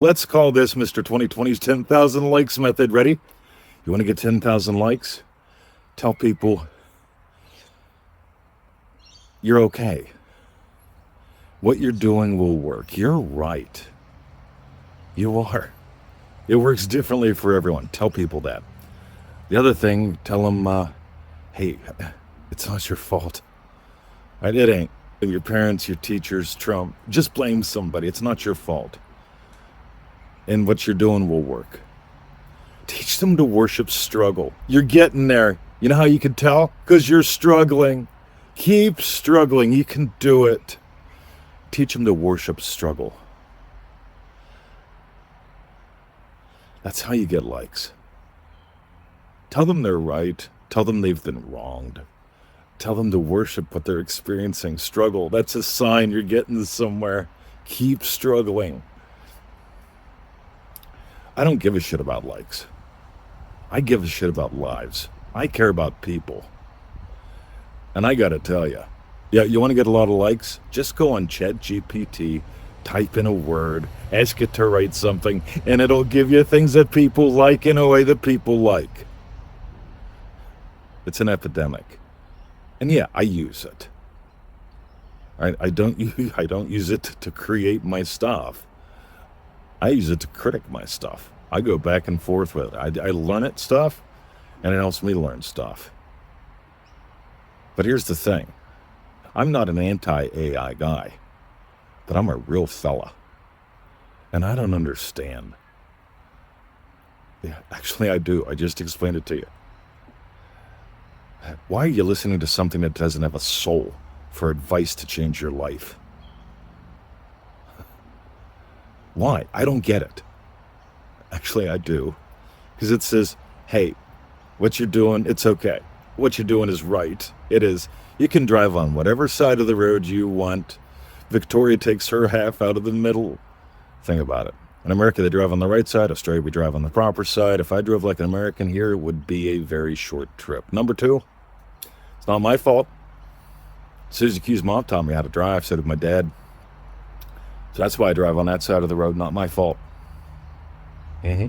Let's call this Mr. 2020's 10,000 likes method. Ready? You want to get 10,000 likes? Tell people you're okay. What you're doing will work. You're right. You are. It works differently for everyone. Tell people that. The other thing, tell them, hey, it's not your fault. Right? It ain't. Your parents, your teachers, Trump, just blame somebody. It's not your fault. And what you're doing will work. Teach them to worship struggle. You're getting there. You know how you can tell? Because you're struggling. Keep struggling. You can do it. Teach them to worship struggle. That's how you get likes. Tell them they're right. Tell them they've been wronged. Tell them to worship what they're experiencing. Struggle. That's a sign you're getting somewhere. Keep struggling. I don't give a shit about likes. I give a shit about lives. I care about people. And I gotta tell you, yeah, you want to get a lot of likes? Just go on ChatGPT, type in a word, ask it to write something, and it'll give you things that people like in a way that people like. It's an epidemic. And yeah, I use it. I don't use it to create my stuff. I use it to critic my stuff. I go back and forth with it. I learn it stuff, and it helps me learn stuff. But here's the thing. I'm not an anti-AI guy, but I'm a real fella. And I don't understand. Yeah, actually I do. I just explained it to you. Why are you listening to something that doesn't have a soul for advice to change your life? Why? I don't get it. Actually, I do. Because it says, hey, what you're doing, it's okay. What you're doing is right. It is. You can drive on whatever side of the road you want. Victoria takes her half out of the middle. Think about it. In America, they drive on the right side. Australia, we drive on the proper side. If I drove like an American here, it would be a very short trip. Number two, it's not my fault. Susie Q's mom taught me how to drive, so did my dad. So that's why I drive on that side of the road, not my fault. Mm-hmm.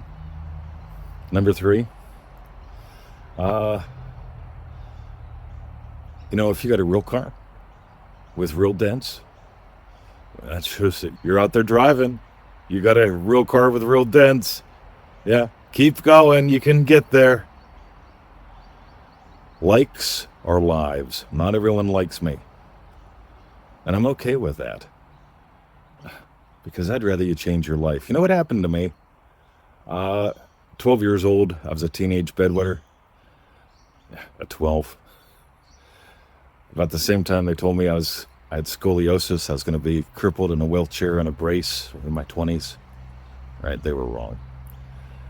Number three, if you got a real car with real dents, that shows that you're out there driving. You got a real car with real dents. Yeah, keep going. You can get there. Likes are lives. Not everyone likes me. And I'm okay with that. Because I'd rather you change your life. You know what happened to me? 12 years old, I was a teenage bedwetter. At 12. About the same time they told me I had scoliosis, I was going to be crippled in a wheelchair and a brace in my 20s. Right, they were wrong.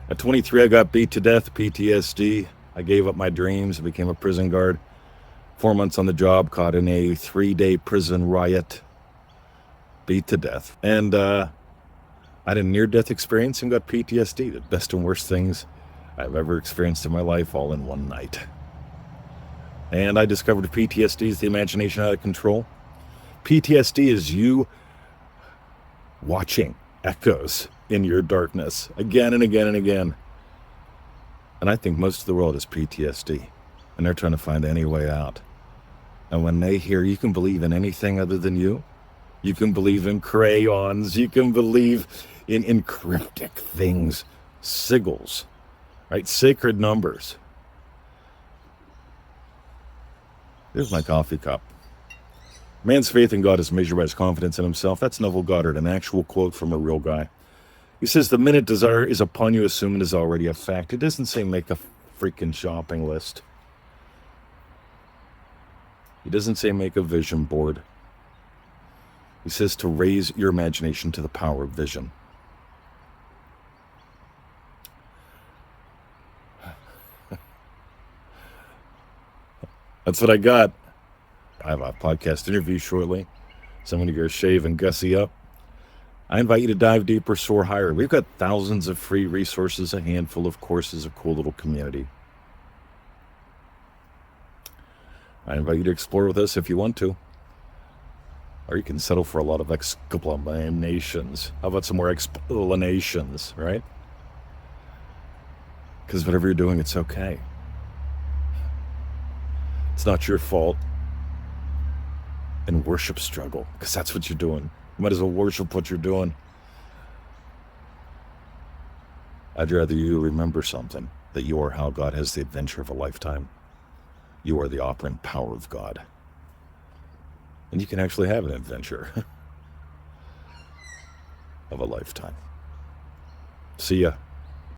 At 23, I got beat to death, PTSD. I gave up my dreams, I became a prison guard. 4 months on the job, caught in a 3-day prison riot. Beat to death. And I had a near-death experience and got PTSD. The best and worst things I've ever experienced in my life all in one night. And I discovered PTSD is the imagination out of control. PTSD is you watching echoes in your darkness again and again and again. And I think most of the world is PTSD. And they're trying to find any way out. And when they hear you can believe in anything other than you can believe in crayons, you can believe in cryptic things, sigils, right? Sacred numbers. There's my coffee cup. Man's faith in God is measured by his confidence in himself. That's Neville Goddard, an actual quote from a real guy. He says, the minute desire is upon you, assume it is already a fact. It doesn't say make a freaking shopping list. He doesn't say make a vision board. He says to raise your imagination to the power of vision. That's what I got. I have a podcast interview shortly, so I'm going to go shave and gussy up. I invite you to dive deeper, soar higher. We've got thousands of free resources, a handful of courses, a cool little community. I invite you to explore with us if you want to. Or you can settle for a lot of exclamations. How about some more explanations, right? Because whatever you're doing, it's okay. It's not your fault. And worship struggle, because that's what you're doing. You might as well worship what you're doing. I'd rather you remember something, that you are how God has the adventure of a lifetime. You are the operant power of God. And you can actually have an adventure of a lifetime. See ya.